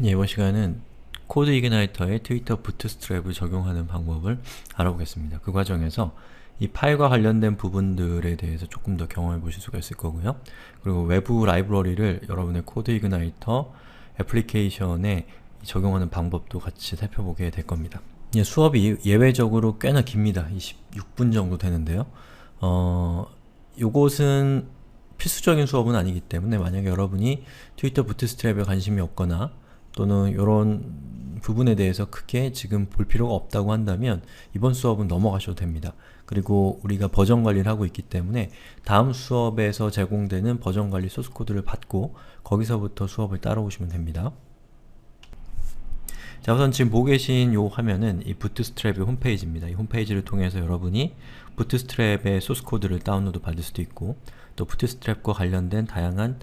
예, 이번 시간은 코드 이그나이터에 트위터 부트스트랩을 적용하는 방법을 알아보겠습니다. 그 과정에서 이 파일과 관련된 부분들에 대해서 조금 더 경험해 보실 수가 있을 거고요. 그리고 외부 라이브러리를 여러분의 코드 이그나이터 애플리케이션에 적용하는 방법도 같이 살펴보게 될 겁니다. 예, 수업이 예외적으로 꽤나 깁니다. 26분 정도 되는데요. 요것은 필수적인 수업은 아니기 때문에 만약에 여러분이 트위터 부트스트랩에 관심이 없거나 또는 이런 부분에 대해서 크게 지금 볼 필요가 없다고 한다면 이번 수업은 넘어가셔도 됩니다. 그리고 우리가 버전 관리를 하고 있기 때문에 다음 수업에서 제공되는 버전 관리 소스 코드를 받고 거기서부터 수업을 따라오시면 됩니다. 자, 우선 지금 보고 계신 이 화면은 이 부트스트랩의 홈페이지입니다. 이 홈페이지를 통해서 여러분이 부트스트랩의 소스 코드를 다운로드 받을 수도 있고 또 부트스트랩과 관련된 다양한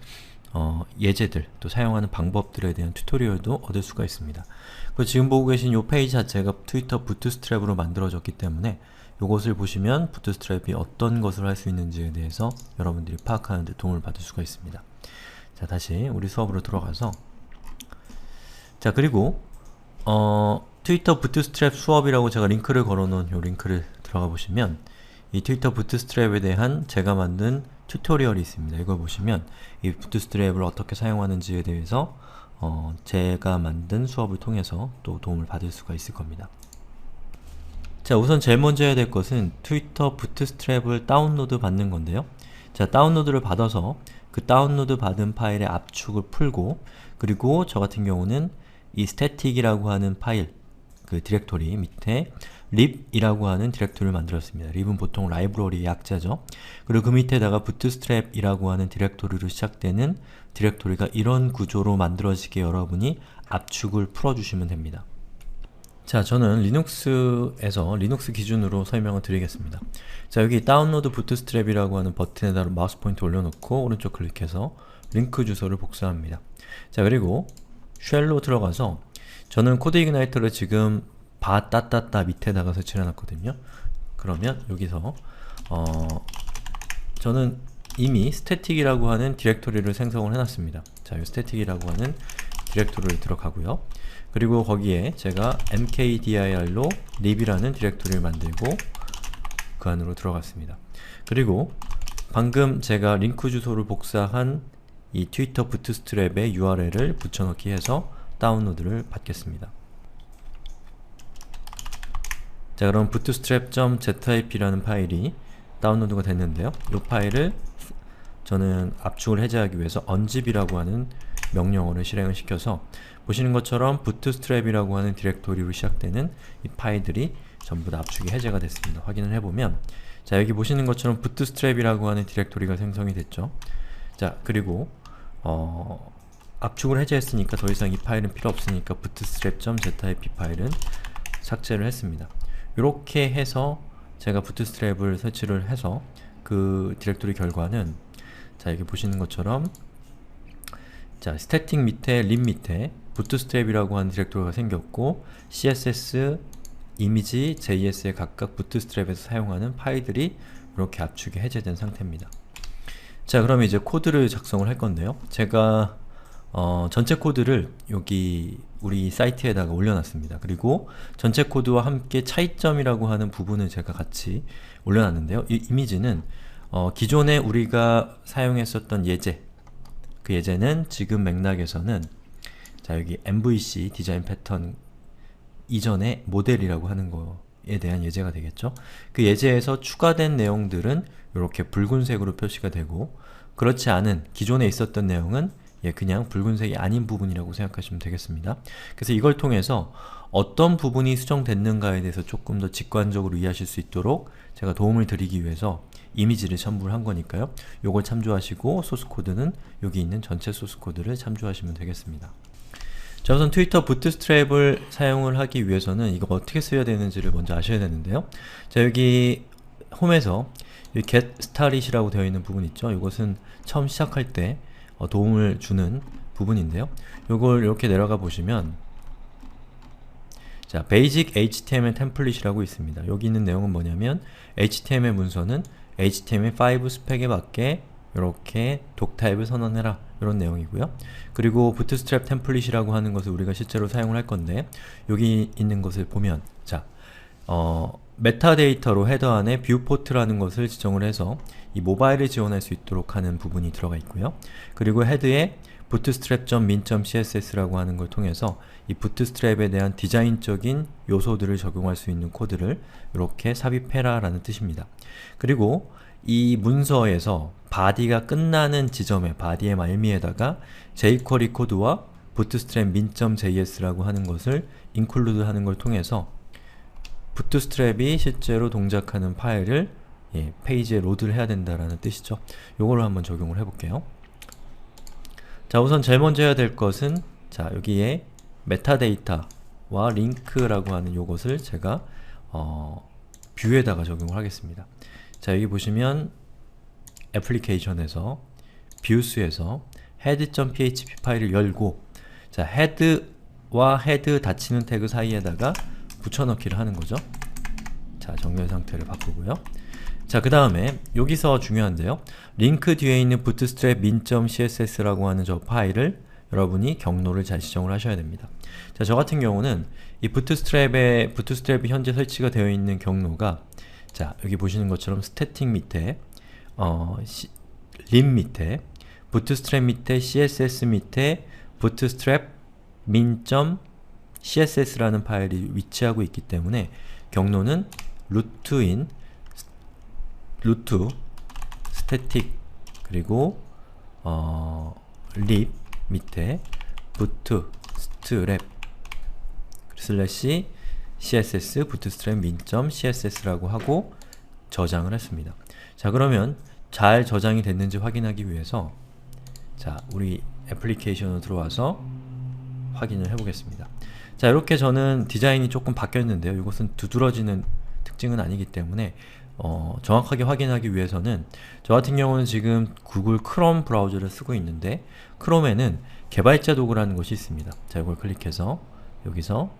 예제들, 또 사용하는 방법들에 대한 튜토리얼도 얻을 수가 있습니다. 그리고 지금 보고 계신 이 페이지 자체가 트위터 부트스트랩으로 만들어졌기 때문에 이것을 보시면 부트스트랩이 어떤 것을 할 수 있는지에 대해서 여러분들이 파악하는 데 도움을 받을 수가 있습니다. 자, 다시 우리 수업으로 들어가서 자, 그리고 트위터 부트스트랩 수업이라고 제가 링크를 걸어놓은 이 링크를 들어가 보시면 이 트위터 부트스트랩에 대한 제가 만든 튜토리얼이 있습니다. 이걸 보시면 이 부트스트랩을 어떻게 사용하는지에 대해서 제가 만든 수업을 통해서 또 도움을 받을 수가 있을 겁니다. 자, 우선 제일 먼저 해야 될 것은 트위터 부트스트랩을 다운로드 받는 건데요. 자, 다운로드를 받아서 그 다운로드 받은 파일의 압축을 풀고 그리고 저 같은 경우는 이 static이라고 하는 파일, 그 디렉토리 밑에 lib이라고 하는 디렉토리를 만들었습니다. lib은 보통 라이브러리의 약자죠. 그리고 그 밑에다가 bootstrap이라고 하는 디렉토리로 시작되는 디렉토리가 이런 구조로 만들어지게 여러분이 압축을 풀어주시면 됩니다. 자, 저는 리눅스에서 리눅스 기준으로 설명을 드리겠습니다. 자, 여기 다운로드 부트스트랩이라고 하는 버튼에다 마우스 포인트 올려놓고 오른쪽 클릭해서 링크 주소를 복사합니다. 자, 그리고 쉘로 들어가서 저는 코드 이그나이터를 지금 바따따따 밑에다가 설치를 해놨거든요. 그러면 여기서 저는 이미 static이라고 하는 디렉토리를 생성을 해놨습니다. 자, 이 static이라고 하는 디렉토리를 들어가고요. 그리고 거기에 제가 mkdir로 lib이라는 디렉토리를 만들고 그 안으로 들어갔습니다. 그리고 방금 제가 링크 주소를 복사한 이 트위터 부트스트랩의 URL을 붙여넣기 해서 다운로드를 받겠습니다. 자, 그럼 bootstrap.zip이라는 파일이 다운로드가 됐는데요. 이 파일을 저는 압축을 해제하기 위해서 unzip이라고 하는 명령어를 실행을 시켜서 보시는 것처럼 bootstrap이라고 하는 디렉토리로 시작되는 이 파일들이 전부 다 압축이 해제가 됐습니다. 확인을 해보면 자, 여기 보시는 것처럼 bootstrap이라고 하는 디렉토리가 생성이 됐죠. 자, 그리고 압축을 해제했으니까 더 이상 이 파일은 필요 없으니까 bootstrap.zip 파일은 삭제를 했습니다. 이렇게 해서 제가 부트스트랩을 설치를 해서 그 디렉토리 결과는 자, 여기 보시는 것처럼 자, static 밑에 lib 밑에 bootstrap이라고 하는 디렉토리가 생겼고 css, 이미지, js에 각각 부트스트랩에서 사용하는 파일들이 이렇게 압축이 해제된 상태입니다. 자, 그럼 이제 코드를 작성을 할 건데요. 제가 전체 코드를 여기 우리 사이트에다가 올려놨습니다. 그리고 전체 코드와 함께 차이점이라고 하는 부분을 제가 같이 올려놨는데요. 이 이미지는 기존에 우리가 사용했었던 예제, 그 예제는 지금 맥락에서는 자, 여기 MVC 디자인 패턴 이전의 모델이라고 하는 거에 대한 예제가 되겠죠. 그 예제에서 추가된 내용들은 이렇게 붉은색으로 표시가 되고 그렇지 않은 기존에 있었던 내용은 그냥 붉은색이 아닌 부분이라고 생각하시면 되겠습니다. 그래서 이걸 통해서 어떤 부분이 수정됐는가에 대해서 조금 더 직관적으로 이해하실 수 있도록 제가 도움을 드리기 위해서 이미지를 첨부를 한 거니까요. 요걸 참조하시고 소스코드는 여기 있는 전체 소스코드를 참조하시면 되겠습니다. 자, 우선 트위터 부트스트랩을 사용을 하기 위해서는 이거 어떻게 써야 되는지를 먼저 아셔야 되는데요. 자, 여기 홈에서 이 get start이라고 되어 있는 부분 있죠. 이것은 처음 시작할 때 도움을 주는 부분인데요. 요걸 이렇게 내려가 보시면 자, basic HTML 템플릿이라고 있습니다. 여기 있는 내용은 뭐냐면 HTML 문서는 HTML5 스펙에 맞게 이렇게 독 타입을 선언해라, 이런 내용이고요. 그리고 부트스트랩 템플릿이라고 하는 것을 우리가 실제로 사용을 할 건데, 여기 있는 것을 보면, 자, 메타데이터로 헤더 안에 뷰포트라는 것을 지정을 해서 이 모바일을 지원할 수 있도록 하는 부분이 들어가 있고요. 그리고 헤드에 bootstrap.min.css라고 하는 걸 통해서 이 부트스트랩에 대한 디자인적인 요소들을 적용할 수 있는 코드를 이렇게 삽입해라 라는 뜻입니다. 그리고 이 문서에서 바디가 끝나는 지점에, 바디의 말미에다가 jQuery 코드와 bootstrap min.js라고 하는 것을 include 하는 걸 통해서 부트스트랩이 실제로 동작하는 파일을 페이지에 로드를 해야 된다라는 뜻이죠. 요거를 한번 적용을 해볼게요. 자, 우선 제일 먼저 해야 될 것은, 자, 여기에 메타데이터와 링크라고 하는 요것을 제가 뷰에다가 적용을 하겠습니다. 자, 여기 보시면 애플리케이션에서 뷰스에서 head.php 파일을 열고, 자, head와 head 닫히는 태그 사이에다가 붙여넣기를 하는 거죠. 자, 정렬 상태를 바꾸고요. 자, 그 다음에 여기서 중요한데요. 링크 뒤에 있는 bootstrap min.css라고 하는 저 파일을 여러분이 경로를 잘 지정을 하셔야 됩니다. 자, 저 같은 경우는 이 부트스트랩이 현재 설치가 되어 있는 경로가, 자, 여기 보시는 것처럼 스태틱 밑에 림 밑에 부트스트랩 밑에 css 밑에 bootstrap min.css라는 파일이 위치하고 있기 때문에 경로는 루트 스태틱 그리고 lib 밑에 bootstrap 슬래시 css bootstrap min.css라고 하고 저장을 했습니다. 자, 그러면 잘 저장이 됐는지 확인하기 위해서, 자, 우리 애플리케이션으로 들어와서 확인을 해보겠습니다. 자, 이렇게 저는 디자인이 조금 바뀌었는데요. 이것은 두드러지는 특징은 아니기 때문에 정확하게 확인하기 위해서는, 저 같은 경우는 지금 구글 크롬 브라우저를 쓰고 있는데, 크롬에는 개발자 도구라는 것이 있습니다. 자, 이걸 클릭해서 여기서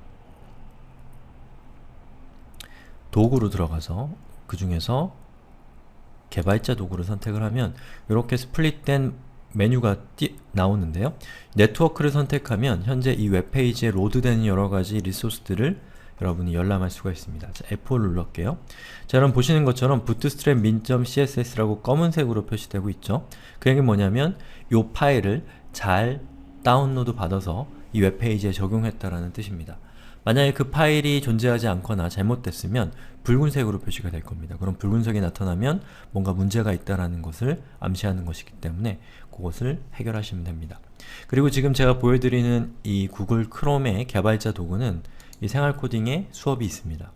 도구로 들어가서 그 중에서 개발자 도구를 선택을 하면 이렇게 스플릿된 메뉴가 나오는데요. 네트워크를 선택하면 현재 이 웹페이지에 로드되는 여러가지 리소스들을 여러분이 열람할 수가 있습니다. 자, F4를 눌러볼게요. 자, 여러분 보시는 것처럼 bootstrap min.css라고 검은색으로 표시되고 있죠. 그 얘기는 뭐냐면 이 파일을 잘 다운로드 받아서 이 웹페이지에 적용했다라는 뜻입니다. 만약에 그 파일이 존재하지 않거나 잘못됐으면 붉은색으로 표시가 될 겁니다. 그럼 붉은색이 나타나면 뭔가 문제가 있다라는 것을 암시하는 것이기 때문에 그것을 해결하시면 됩니다. 그리고 지금 제가 보여드리는 이 구글 크롬의 개발자 도구는 이 생활코딩의 수업이 있습니다.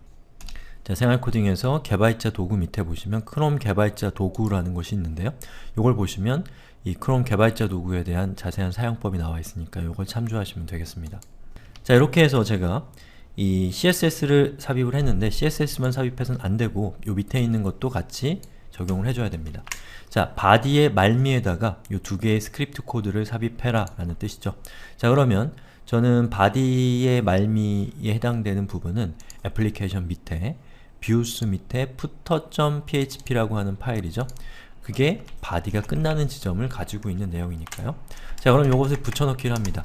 자, 생활코딩에서 개발자 도구 밑에 보시면 크롬 개발자 도구라는 것이 있는데요. 이걸 보시면 이 크롬 개발자 도구에 대한 자세한 사용법이 나와 있으니까 이걸 참조하시면 되겠습니다. 자, 이렇게 해서 제가 이 CSS를 삽입을 했는데 CSS만 삽입해서는 안되고 요 밑에 있는 것도 같이 적용을 해줘야 됩니다. 자, 바디의 말미에다가 이 두 개의 스크립트 코드를 삽입해라 라는 뜻이죠. 자, 그러면 저는 바디의 말미에 해당되는 부분은 애플리케이션 밑에 views 밑에 footer.php라고 하는 파일이죠. 그게 바디가 끝나는 지점을 가지고 있는 내용이니까요. 자, 그럼 이것을 붙여넣기를 합니다.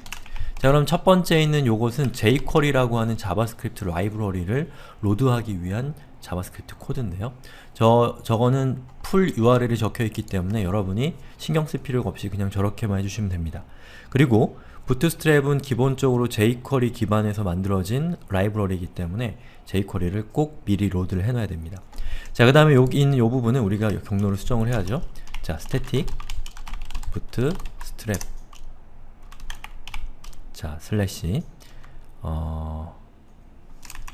자, 그럼 첫 번째 있는 요것은 jQuery라고 하는 자바스크립트 라이브러리를 로드하기 위한 자바스크립트 코드인데요. 저거는 풀 URL이 적혀있기 때문에 여러분이 신경 쓸 필요가 없이 그냥 저렇게만 해주시면 됩니다. 그리고 부트스트랩은 기본적으로 jQuery 기반에서 만들어진 라이브러리이기 때문에 jQuery를 꼭 미리 로드를 해놔야 됩니다. 자, 그 다음에 여기 있는 이 부분은 우리가 경로를 수정을 해야죠. 자, static bootstrap 자, 슬래시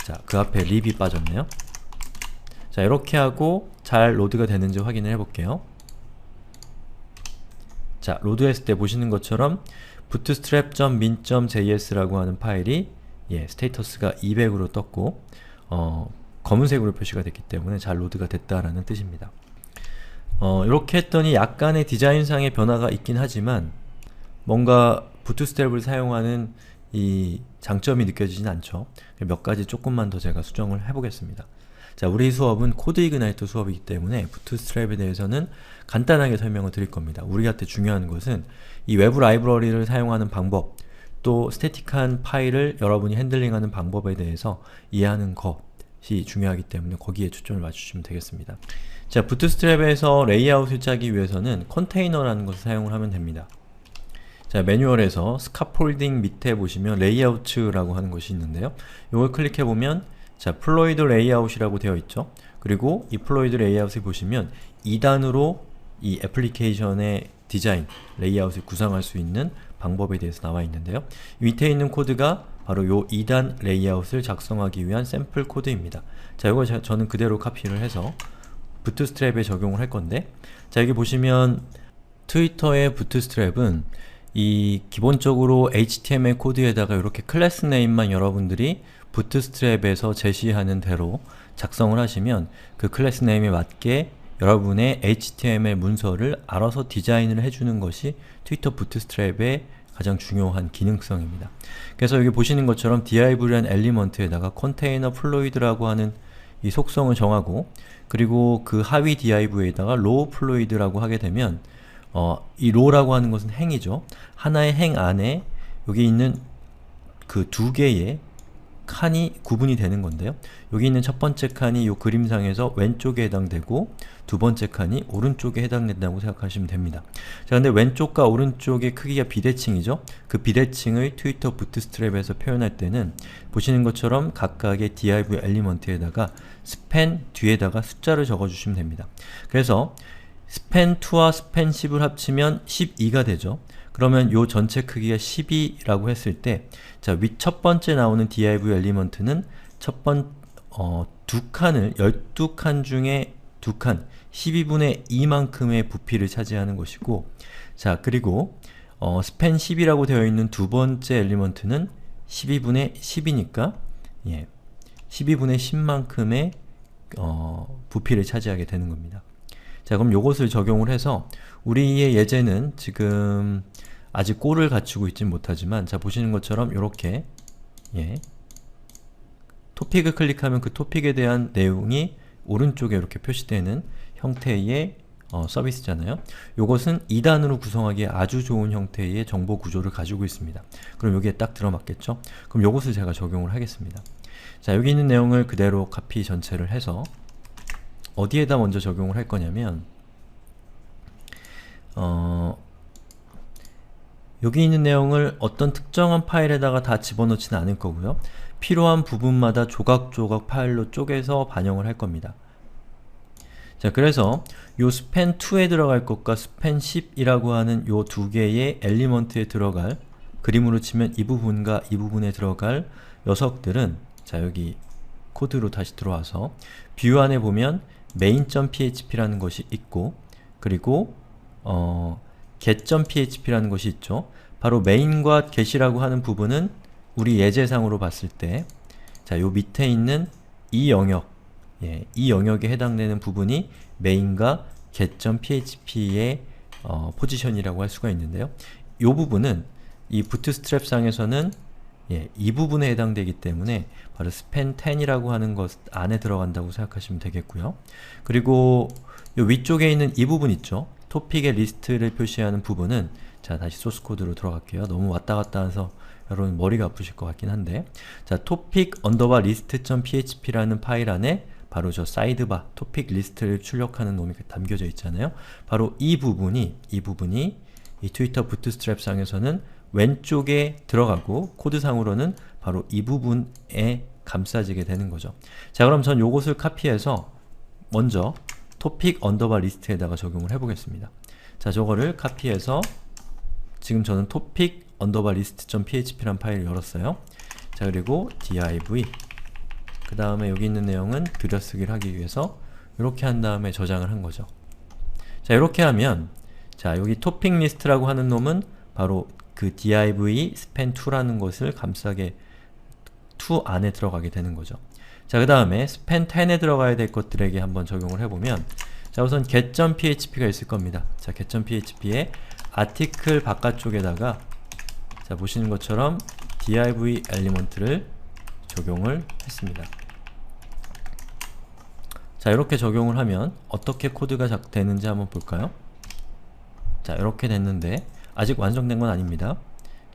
자, 그 앞에 lib이 빠졌네요. 자, 이렇게 하고 잘 로드가 되는지 확인을 해볼게요. 자, 로드했을 때 보시는 것처럼 bootstrap.min.js라고 하는 파일이 스테이터스가 200으로 떴고 검은색으로 표시가 됐기 때문에 잘 로드가 됐다라는 뜻입니다. 이렇게 했더니 약간의 디자인상의 변화가 있긴 하지만 뭔가 부트스트랩을 사용하는 이 장점이 느껴지진 않죠. 몇 가지 조금만 더 제가 수정을 해보겠습니다. 자, 우리 수업은 코드 이그나이터 수업이기 때문에 부트스트랩에 대해서는 간단하게 설명을 드릴 겁니다. 우리한테 중요한 것은 이 외부 라이브러리를 사용하는 방법, 또 스태틱한 파일을 여러분이 핸들링하는 방법에 대해서 이해하는 것이 중요하기 때문에 거기에 초점을 맞추시면 되겠습니다. 자, 부트스트랩에서 레이아웃을 짜기 위해서는 컨테이너라는 것을 사용을 하면 됩니다. 자, 매뉴얼에서 스카폴딩 밑에 보시면 레이아웃라고 하는 것이 있는데요. 이걸 클릭해보면 자, 플로이드 레이아웃이라고 되어 있죠. 그리고 이 플로이드 레이아웃을 보시면 2단으로 이 애플리케이션의 디자인, 레이아웃을 구성할 수 있는 방법에 대해서 나와 있는데요. 밑에 있는 코드가 바로 요 2단 레이아웃을 작성하기 위한 샘플 코드입니다. 자, 이걸 저는 그대로 카피를 해서 부트스트랩에 적용을 할 건데, 자, 여기 보시면 트위터의 부트스트랩은 이 기본적으로 HTML 코드에다가 이렇게 클래스 네임만 여러분들이 부트스트랩에서 제시하는 대로 작성을 하시면 그 클래스 네임에 맞게 여러분의 HTML 문서를 알아서 디자인을 해주는 것이 트위터 부트스트랩의 가장 중요한 기능성입니다. 그래서 여기 보시는 것처럼 div라는 엘리먼트에다가 컨테이너 플로이드라고 하는 이 속성을 정하고, 그리고 그 하위 div에다가 row 플로이드라고 하게 되면 이 row라고 하는 것은 행이죠. 하나의 행 안에 여기 있는 그 두 개의 칸이 구분이 되는 건데요. 여기 있는 첫 번째 칸이 이 그림상에서 왼쪽에 해당되고 두 번째 칸이 오른쪽에 해당된다고 생각하시면 됩니다. 자, 근데 왼쪽과 오른쪽의 크기가 비대칭이죠. 그 비대칭을 트위터 부트스트랩에서 표현할 때는 보시는 것처럼 각각의 div 엘리먼트에다가 span 뒤에다가 숫자를 적어주시면 됩니다. 그래서 span2와 span10을 합치면 12가 되죠. 그러면 요 전체 크기가 12라고 했을 때, 자, 첫 번째 나오는 div 엘리먼트는 두 칸을, 12칸 중에 두 칸, 12분의 2만큼의 부피를 차지하는 것이고, 자, 그리고 span 10이라고 되어 있는 두 번째 엘리먼트는 12분의 10이니까 12분의 10만큼의 부피를 차지하게 되는 겁니다. 자, 그럼 요것을 적용을 해서 우리의 예제는 지금 아직 꼴을 갖추고 있진 못하지만, 자, 보시는 것처럼 요렇게 토픽을 클릭하면 그 토픽에 대한 내용이 오른쪽에 이렇게 표시되는 형태의 서비스잖아요. 요것은 2단으로 구성하기에 아주 좋은 형태의 정보 구조를 가지고 있습니다. 그럼 여기에 딱 들어맞겠죠? 그럼 요것을 제가 적용을 하겠습니다. 자, 여기 있는 내용을 그대로 카피 전체를 해서 어디에다 먼저 적용을 할 거냐면 여기 있는 내용을 어떤 특정한 파일에다가 다 집어넣지는 않을 거고요. 필요한 부분마다 조각조각 파일로 쪼개서 반영을 할 겁니다. 자, 그래서 요 span2에 들어갈 것과 span10이라고 하는 요 두 개의 엘리먼트에 들어갈, 그림으로 치면 이 부분과 이 부분에 들어갈 녀석들은, 자, 여기 코드로 다시 들어와서 뷰 안에 보면 main.php라는 것이 있고, 그리고 get.php라는 것이 있죠. 바로 main과 get이라고 하는 부분은 우리 예제상으로 봤을 때, 자, 요 밑에 있는 이 영역, 이 영역에 해당되는 부분이 main과 get.php의 포지션이라고 할 수가 있는데요. 요 부분은 이 부트스트랩 상에서는 이 부분에 해당되기 때문에 바로 span10이라고 하는 것 안에 들어간다고 생각하시면 되겠고요. 그리고 요 위쪽에 있는 이 부분 있죠. 토픽의 리스트를 표시하는 부분은, 자, 다시 소스 코드로 들어갈게요. 너무 왔다 갔다 해서 여러분 머리가 아프실 것 같긴 한데, 자, topic_list.php라는 파일 안에 바로 저 사이드바, 토픽 리스트를 출력하는 놈이 담겨져 있잖아요. 바로 이 부분이 이 트위터 부트스트랩 상에서는 왼쪽에 들어가고, 코드상으로는 바로 이 부분에 감싸지게 되는 거죠. 자, 그럼 전 요것을 카피해서 먼저 topic_list에다가 적용을 해보겠습니다. 자, 저거를 카피해서 지금 저는 topic_list.php라는 파일을 열었어요. 자, 그리고 div, 그 다음에 여기 있는 내용은 들여쓰기를 하기 위해서 이렇게 한 다음에 저장을 한 거죠. 자, 이렇게 하면, 자, 여기 topic list라고 하는 놈은 바로 그 div span2라는 것을 감싸게 2 안에 들어가게 되는 거죠. 자, 그 다음에 span10에 들어가야 될 것들에게 한번 적용을 해보면, 자, 우선 get.php가 있을 겁니다. 자, get.php에 아티클 바깥쪽에다가, 자, 보시는 것처럼 div 엘리먼트를 적용을 했습니다. 자, 이렇게 적용을 하면 어떻게 코드가 되는지 한번 볼까요? 자, 이렇게 됐는데 아직 완성된 건 아닙니다.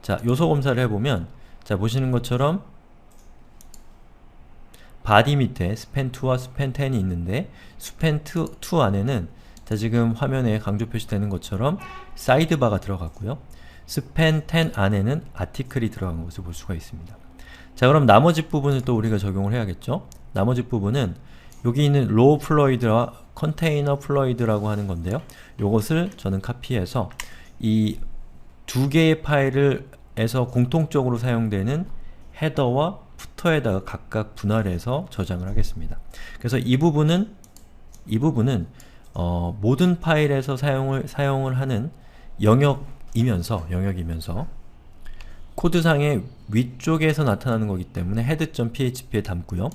자, 요소 검사를 해보면 자, 보시는 것처럼 바디 밑에 span2와 span10이 있는데 span2 안에는 자, 지금 화면에 강조 표시되는 것처럼 사이드바가 들어갔고요. span10 안에는 아티클이 들어간 것을 볼 수가 있습니다. 자, 그럼 나머지 부분을 또 우리가 적용을 해야겠죠? 나머지 부분은 여기 있는 로우 플로이드와 컨테이너 플로이드라고 하는 건데요. 요것을 저는 카피해서 이 두 개의 파일에서 공통적으로 사용되는 헤더와 푸터에다가 각각 분할해서 저장을 하겠습니다. 그래서 이 부분은 모든 파일에서 사용을 하는 영역이면서 코드상의 위쪽에서 나타나는 거기 때문에 head.php에 담고요.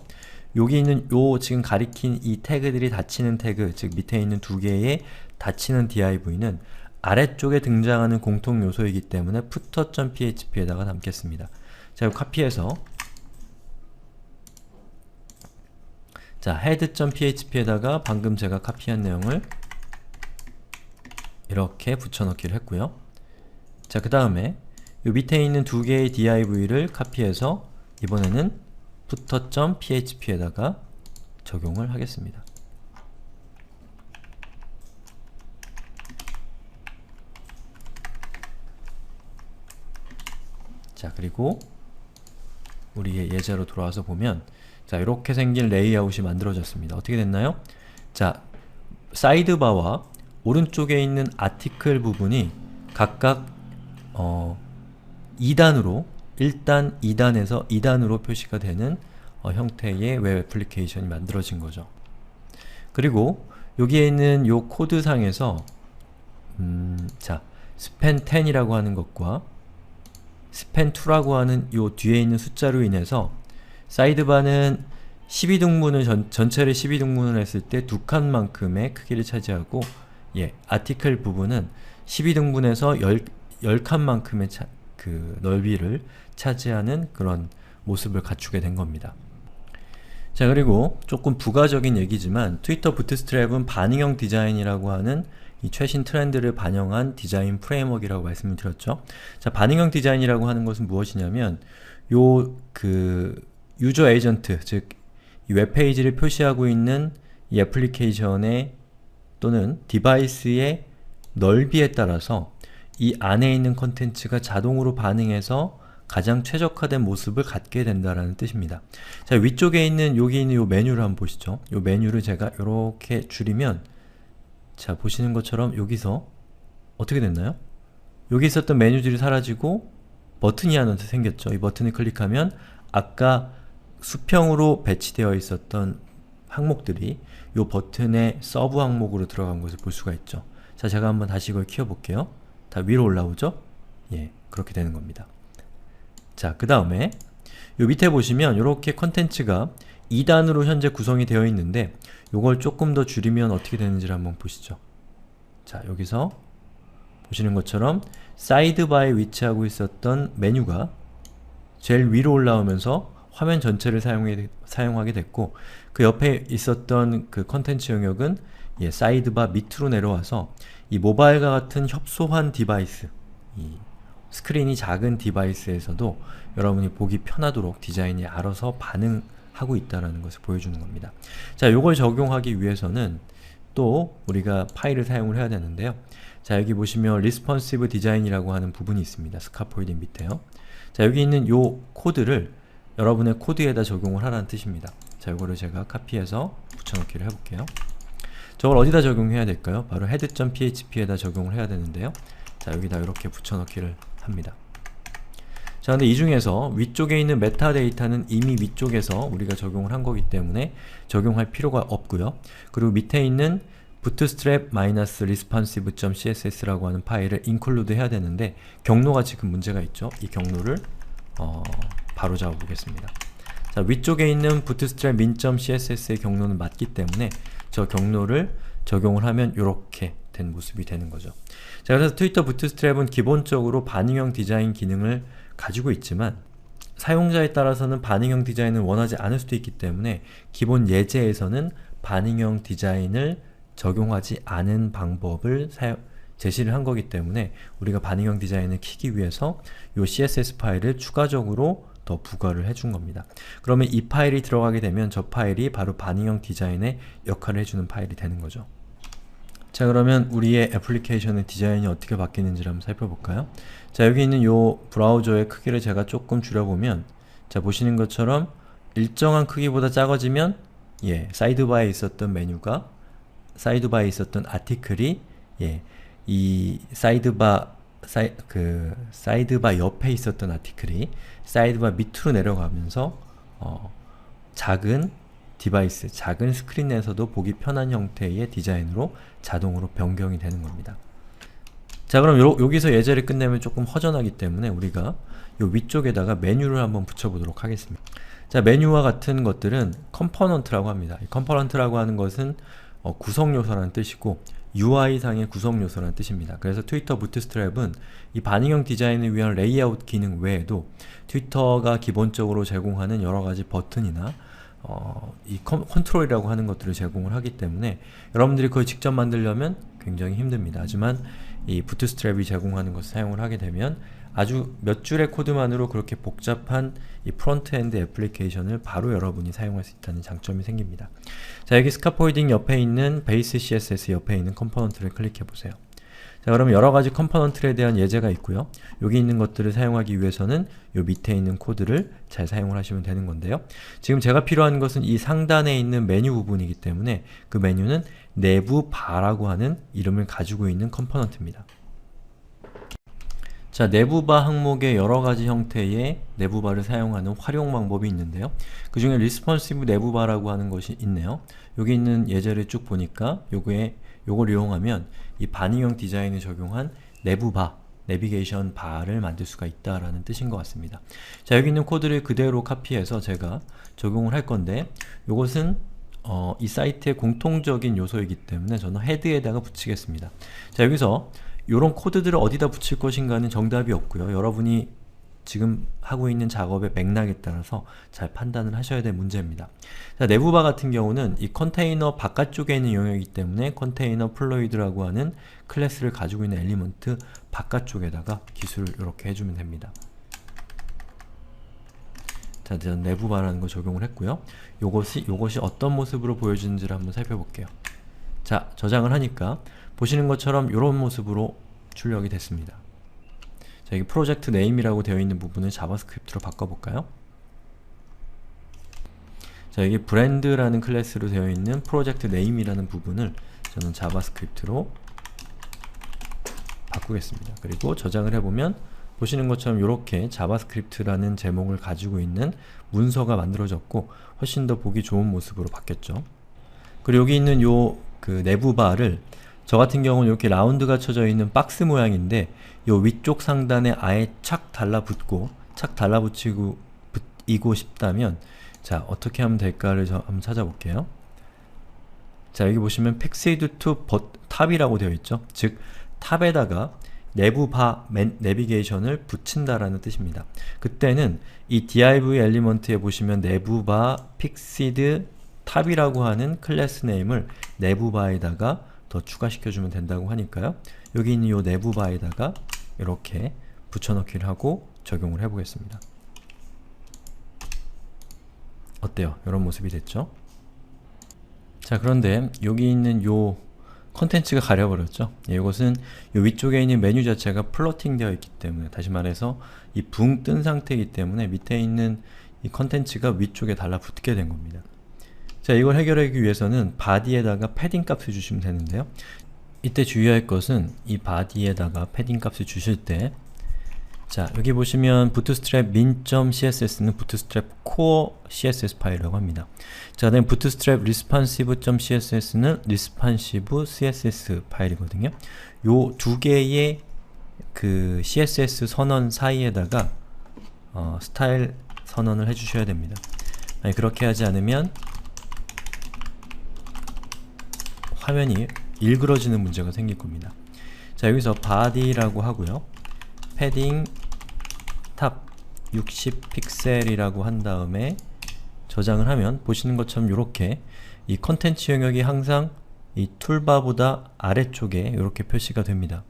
여기 있는 요 지금 가리킨 이 태그들이 닫히는 태그, 즉 밑에 있는 두 개의 닫히는 div는 아래쪽에 등장하는 공통 요소이기 때문에 footer.php에다가 담겠습니다. 자, 이거 카피해서 자, head.php에다가 방금 제가 카피한 내용을 이렇게 붙여넣기를 했고요. 자, 그 다음에 요 밑에 있는 두 개의 div를 카피해서 이번에는 footer.php에다가 적용을 하겠습니다. 자, 그리고 우리의 예제로 돌아와서 보면 자, 이렇게 생긴 레이아웃이 만들어졌습니다. 어떻게 됐나요? 자, 사이드바와 오른쪽에 있는 아티클 부분이 각각 2단으로 1단, 2단에서 2단으로 표시가 되는 형태의 웹 애플리케이션이 만들어진 거죠. 그리고 여기에 있는 요 코드상에서 자, span10이라고 하는 것과 span2라고 하는 요 뒤에 있는 숫자로 인해서 사이드바는 12등분을 전체를 12등분을 했을 때 두 칸만큼의 크기를 차지하고 아티클 부분은 12등분해서 10칸만큼의 그 넓이를 차지하는 그런 모습을 갖추게 된 겁니다. 자, 그리고 조금 부가적인 얘기지만 트위터 부트스트랩은 반응형 디자인이라고 하는 이 최신 트렌드를 반영한 디자인 프레임워크이라고 말씀을 드렸죠. 자, 반응형 디자인이라고 하는 것은 무엇이냐면 요 유저 에이전트, 즉 이 웹페이지를 표시하고 있는 이 애플리케이션의 또는 디바이스의 넓이에 따라서 이 안에 있는 컨텐츠가 자동으로 반응해서 가장 최적화된 모습을 갖게 된다라는 뜻입니다. 자, 위쪽에 있는 여기 있는 요 메뉴를 한번 보시죠. 요 메뉴를 제가 이렇게 줄이면 자, 보시는 것처럼 여기서 어떻게 됐나요? 여기 있었던 메뉴들이 사라지고 버튼이 하나 생겼죠. 이 버튼을 클릭하면 아까 수평으로 배치되어 있었던 항목들이 이 버튼의 서브 항목으로 들어간 것을 볼 수가 있죠. 자, 제가 한번 다시 이걸 키워볼게요. 다 위로 올라오죠? 예, 그렇게 되는 겁니다. 자, 그 다음에 요 밑에 보시면 이렇게 컨텐츠가 2단으로 현재 구성이 되어 있는데 요걸 조금 더 줄이면 어떻게 되는지를 한번 보시죠. 자, 여기서 보시는 것처럼 사이드바에 위치하고 있었던 메뉴가 제일 위로 올라오면서 화면 전체를 사용하게 됐고 그 옆에 있었던 그 컨텐츠 영역은 사이드바 밑으로 내려와서 이 모바일과 같은 협소한 디바이스, 이 스크린이 작은 디바이스에서도 여러분이 보기 편하도록 디자인이 알아서 반응하고 있다는 것을 보여주는 겁니다. 자, 요걸 적용하기 위해서는 또 우리가 파일을 사용을 해야 되는데요. 자, 여기 보시면 responsive design이라고 하는 부분이 있습니다. 스카폴딩 밑에요. 자, 여기 있는 요 코드를 여러분의 코드에다 적용을 하라는 뜻입니다. 자, 요거를 제가 카피해서 붙여넣기를 해볼게요. 저걸 어디다 적용해야 될까요? 바로 head.php에다 적용을 해야 되는데요. 자, 여기다 이렇게 붙여넣기를 합니다. 자, 근데 이 중에서 위쪽에 있는 메타데이터는 이미 위쪽에서 우리가 적용을 한 거기 때문에 적용할 필요가 없고요. 그리고 밑에 있는 bootstrap-responsive.css라고 하는 파일을 include 해야 되는데 경로가 지금 문제가 있죠. 이 경로를 바로 잡아 보겠습니다. 자, 위쪽에 있는 bootstrap min.css의 경로는 맞기 때문에 저 경로를 적용을 하면 이렇게 된 모습이 되는 거죠. 자, 그래서 트위터 부트스트랩은 기본적으로 반응형 디자인 기능을 가지고 있지만 사용자에 따라서는 반응형 디자인을 원하지 않을 수도 있기 때문에 기본 예제에서는 반응형 디자인을 적용하지 않은 방법을 제시를 한 거기 때문에 우리가 반응형 디자인을 키기 위해서 이 CSS 파일을 추가적으로 더 부과를 해준 겁니다. 그러면 이 파일이 들어가게 되면 저 파일이 바로 반응형 디자인의 역할을 해주는 파일이 되는 거죠. 자, 그러면 우리의 애플리케이션의 디자인이 어떻게 바뀌는지를 한번 살펴볼까요? 자, 여기 있는 이 브라우저의 크기를 제가 조금 줄여보면, 자, 보시는 것처럼 일정한 크기보다 작아지면 사이드바에 있었던 메뉴가, 사이드바에 있었던 아티클이 이 사이드바 옆에 있었던 아티클이 사이드바 밑으로 내려가면서 작은 디바이스, 작은 스크린에서도 보기 편한 형태의 디자인으로 자동으로 변경이 되는 겁니다. 자, 그럼 여기서 예제를 끝내면 조금 허전하기 때문에 우리가 요 위쪽에다가 메뉴를 한번 붙여보도록 하겠습니다. 자, 메뉴와 같은 것들은 컴포넌트라고 합니다. 이 컴포넌트라고 하는 것은 구성요소라는 뜻이고 UI상의 구성요소라는 뜻입니다. 그래서 트위터 부트스트랩은 이 반응형 디자인을 위한 레이아웃 기능 외에도 트위터가 기본적으로 제공하는 여러가지 버튼이나 이 컨트롤이라고 하는 것들을 제공을 하기 때문에 여러분들이 그걸 직접 만들려면 굉장히 힘듭니다. 하지만 이 부트스트랩이 제공하는 것을 사용을 하게 되면 아주 몇 줄의 코드만으로 그렇게 복잡한 이 프론트엔드 애플리케이션을 바로 여러분이 사용할 수 있다는 장점이 생깁니다. 자, 여기 스카포이딩 옆에 있는 베이스 CSS 옆에 있는 컴포넌트를 클릭해 보세요. 자, 그러면 여러가지 컴포넌트에 대한 예제가 있고요. 여기 있는 것들을 사용하기 위해서는 요 밑에 있는 코드를 잘 사용을 하시면 되는 건데요. 지금 제가 필요한 것은 이 상단에 있는 메뉴 부분이기 때문에 그 메뉴는 내부 바라고 하는 이름을 가지고 있는 컴포넌트입니다. 자, 내부바 항목의 여러가지 형태의 내부바를 사용하는 활용 방법이 있는데요. 그 중에 responsive 내부바라고 하는 것이 있네요. 여기 있는 예제를 쭉 보니까 요걸 이용하면 이 반응형 디자인을 적용한 내부바, 내비게이션 바를 만들 수가 있다라는 뜻인 것 같습니다. 자, 여기 있는 코드를 그대로 카피해서 제가 적용을 할 건데, 요것은 이 사이트의 공통적인 요소이기 때문에 저는 헤드에다가 붙이겠습니다. 자, 여기서 요런 코드들을 어디다 붙일 것인가는 정답이 없고요. 여러분이 지금 하고 있는 작업의 맥락에 따라서 잘 판단을 하셔야 될 문제입니다. 자, 내부바 같은 경우는 이 컨테이너 바깥쪽에 있는 영역이기 때문에 컨테이너 플로이드라고 하는 클래스를 가지고 있는 엘리먼트 바깥쪽에다가 기술을 이렇게 해주면 됩니다. 자, 저는 내부바라는 거 적용을 했고요. 요것이 어떤 모습으로 보여주는지를 한번 살펴볼게요. 자, 저장을 하니까 보시는 것처럼 이런 모습으로 출력이 됐습니다. 자, 여기 프로젝트 네임이라고 되어 있는 부분을 자바스크립트로 바꿔볼까요? 자, 여기 브랜드라는 클래스로 되어 있는 프로젝트 네임이라는 부분을 저는 자바스크립트로 바꾸겠습니다. 그리고 저장을 해보면 보시는 것처럼 이렇게 자바스크립트라는 제목을 가지고 있는 문서가 만들어졌고 훨씬 더 보기 좋은 모습으로 바뀌었죠. 그리고 여기 있는 그 내부바를 저 같은 경우는 이렇게 라운드가 쳐져 있는 박스 모양인데 요 위쪽 상단에 아예 착 달라붙고 이고 싶다면 자, 어떻게 하면 될까를 한번 찾아볼게요. 자, 여기 보시면 Fixed to 탑이라고 되어 있죠. 즉 탑에다가 내부바 내비게이션을 붙인다라는 뜻입니다. 그때는 이 div 엘리먼트에 보시면 내부바 fixed 탑이라고 하는 클래스 네임을 내부바에다가 더 추가시켜주면 된다고 하니까요. 여기 있는 이 내부바에다가 이렇게 붙여넣기를 하고 적용을 해보겠습니다. 어때요? 이런 모습이 됐죠? 자, 그런데 여기 있는 요 컨텐츠가 가려버렸죠? 이것은 이 위쪽에 있는 메뉴 자체가 플로팅 되어 있기 때문에, 다시 말해서 이 붕 뜬 상태이기 때문에 밑에 있는 이 컨텐츠가 위쪽에 달라붙게 된 겁니다. 자, 이걸 해결하기 위해서는 body에다가 패딩 값을 주시면 되는데요. 이때 주의할 것은 이 body에다가 패딩 값을 주실 때, 자, 여기 보시면 bootstrap min.css는 bootstrap core css 파일이라고 합니다. 자, 그다음에 bootstrap responsive.css는 responsive css 파일이거든요. 요 두 개의 그 css 선언 사이에다가 스타일 선언을 해주셔야 됩니다. 아니, 그렇게 하지 않으면 화면이 일그러지는 문제가 생길 겁니다. 자, 여기서 body라고 하고요. 패딩 탑 60픽셀이라고 한 다음에 저장을 하면 보시는 것처럼 이렇게 이 컨텐츠 영역이 항상 이 툴바보다 아래쪽에 이렇게 표시가 됩니다.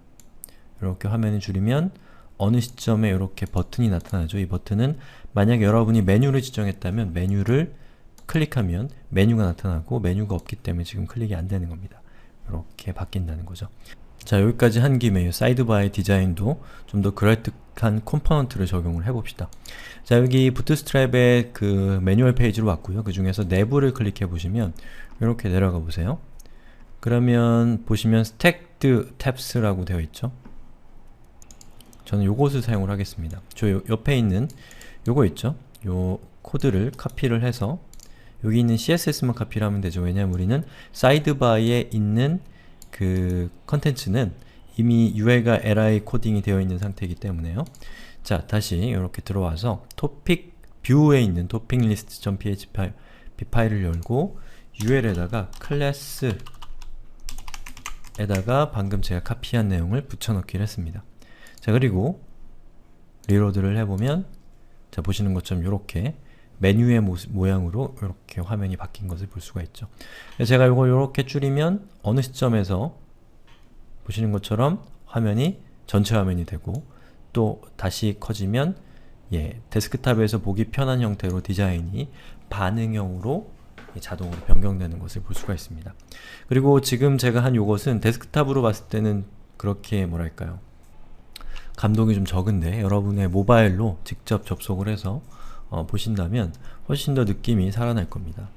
이렇게 화면을 줄이면 어느 시점에 이렇게 버튼이 나타나죠. 이 버튼은 만약에 여러분이 메뉴를 지정했다면 메뉴를 클릭하면 메뉴가 나타나고 메뉴가 없기 때문에 지금 클릭이 안 되는 겁니다. 이렇게 바뀐다는 거죠. 자, 여기까지 한 김에 사이드바의 디자인도 좀 더 그럴듯한 컴포넌트를 적용을 해봅시다. 자, 여기 부트스트랩의 그 매뉴얼 페이지로 왔고요. 그 중에서 내부를 클릭해 보시면 이렇게 내려가 보세요. 그러면 보시면 Stacked Tabs라고 되어 있죠. 저는 요것을 사용을 하겠습니다. 저 옆에 있는 요거 있죠? 요 코드를 카피를 해서 여기 있는 CSS만 카피를 하면 되죠. 왜냐하면 우리는 사이드바에 있는 그 컨텐츠는 이미 UI가 li 코딩이 되어 있는 상태이기 때문에요. 자, 다시 이렇게 들어와서 토픽 뷰에 있는 topiclist.php 파일을 열고 UL에다가 클래스에다가 방금 제가 카피한 내용을 붙여넣기를 했습니다. 자, 그리고 리로드를 해보면 자, 보시는 것처럼 이렇게 메뉴의 모양으로 이렇게 화면이 바뀐 것을 볼 수가 있죠. 제가 이걸 이렇게 줄이면 어느 시점에서 보시는 것처럼 화면이 전체 화면이 되고 또 다시 커지면 데스크탑에서 보기 편한 형태로 디자인이 반응형으로 자동으로 변경되는 것을 볼 수가 있습니다. 그리고 지금 제가 한 요것은 데스크탑으로 봤을 때는 그렇게 뭐랄까요, 감동이 좀 적은데 여러분의 모바일로 직접 접속을 해서 보신다면 훨씬 더 느낌이 살아날 겁니다.